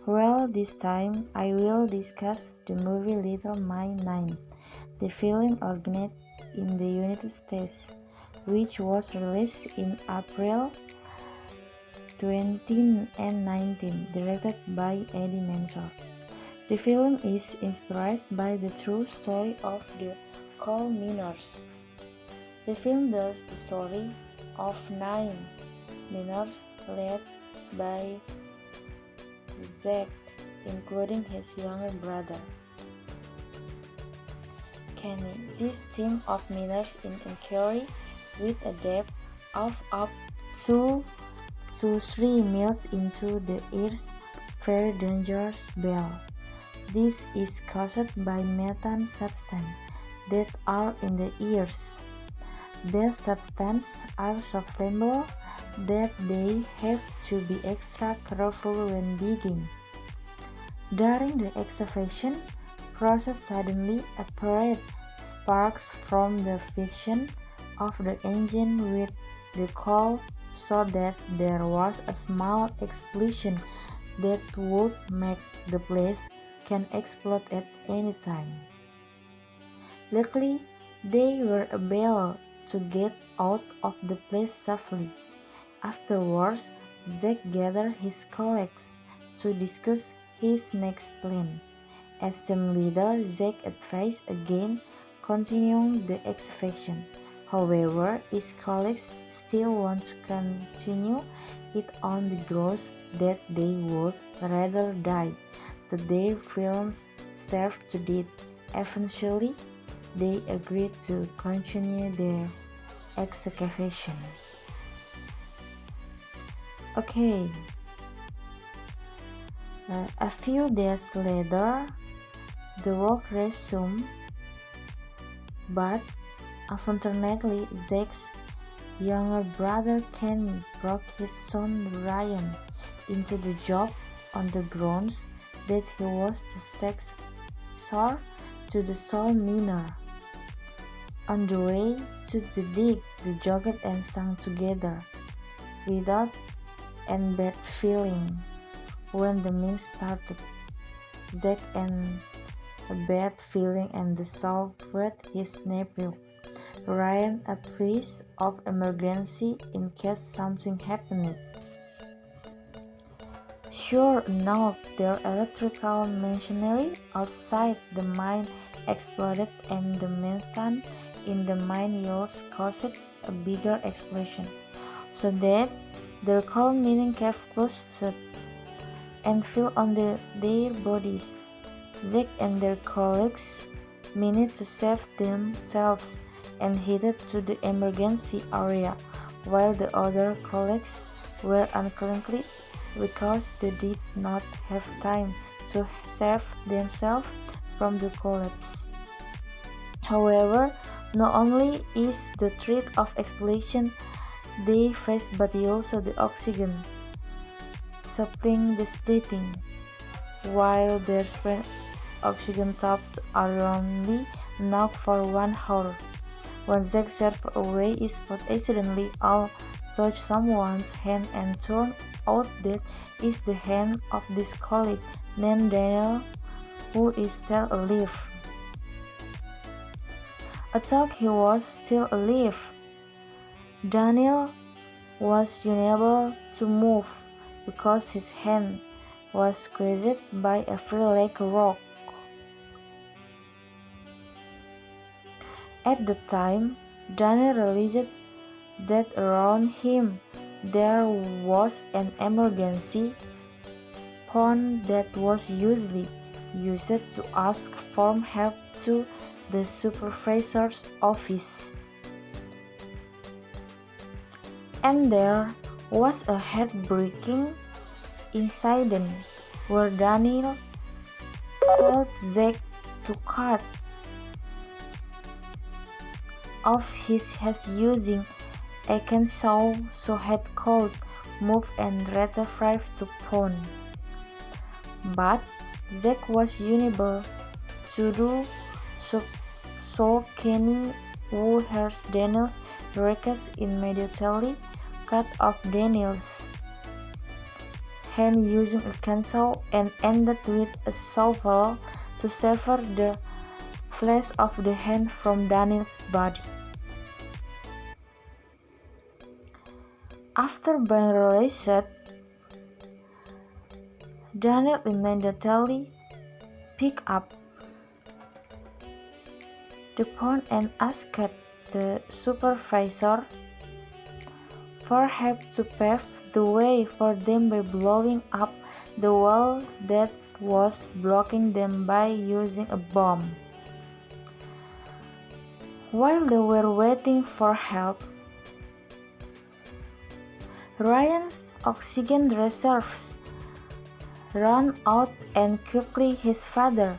Well, this time I will discuss the movie Little My Nine. The film originated in the United States, which was released in April 2019, directed by Eddie Mansour. The film is inspired by the true story of the coal miners. The film tells the story of 9 miners led by Zack, including his younger brother, Kenny. This team of miners carry with a depth of up to 3 miles into the Earth's very dangerous belt. This is caused by methane substances that are in the ears. These substances are so flammable that they have to be extra careful when digging. During the excavation process, suddenly appeared sparks from the friction of the engine with the coal, so that there was a small explosion that would make the place can explode at any time. Luckily, they were able to get out of the place safely. Afterwards, Zack gathered his colleagues to discuss his next plan. As team leader, Zack advised against continuing the excavation. However, his colleagues still want to continue it on the grounds that they would rather die than their films starve to death. Eventually, they agreed to continue their excavation. Okay. A few days later, the work resumed, but unfortunately, Zack's younger brother Kenny broke his son Ryan into the job on the grounds that he was the successor to the soul miner. On the way to the dig, they jogged and sang together, without any bad feeling. When the meal started, Zack and a bad feeling and the soul with his nephew Ryan a place of emergency in case something happened. Sure enough, their electrical machinery outside the mine exploded, and the methane in the mine yields caused a bigger explosion, so that their coal mining cave closed and fell on their bodies. Zack and their colleagues managed to save themselves and headed to the emergency area, while the other colleagues were unconscious because they did not have time to save themselves from the collapse. However, not only is the threat of explosion they face, but also the oxygen supplying the splitting. While their spent oxygen tops are only enough for 1 hour. When Zack served away his food, accidentally touched someone's hand and turned out that is the hand of this colleague named Daniel, who is still alive. I thought he was still alive. Daniel was unable to move because his hand was squeezed by a free-leg rock. At the time, Daniel realized that around him there was an emergency phone that was usually used to ask for help to the supervisor's office. And there was a heartbreaking incident where Daniel told Zack to cut off his head using a chainsaw so he could move and retrieve the phone. But Zack was unable to do so Kenny, who heard Daniel's request, immediately cut off Daniel's hand using a cancel and ended with a shovel to sever the flesh of the hand from Daniel's body. After being released, Daniel immediately picked up the phone and asked the supervisor for help to pave the way for them by blowing up the wall that was blocking them by using a bomb. While they were waiting for help, Ryan's oxygen reserves ran out and quickly his father,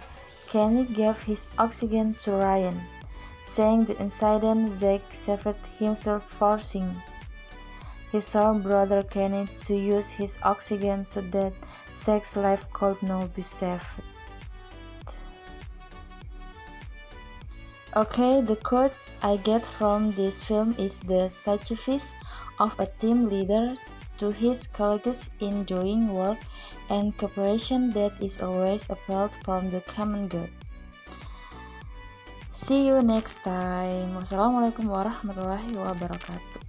Kenny, gave his oxygen to Ryan, saying the incident Zack saved himself, forcing his own brother Kenny to use his oxygen so that Zack's life could now be saved. Okay, the quote I get from this film is the sacrifice of a team leader to his colleagues in doing work and cooperation that is always upheld from the common good. See you next time. Wassalamualaikum warahmatullahi wabarakatuh.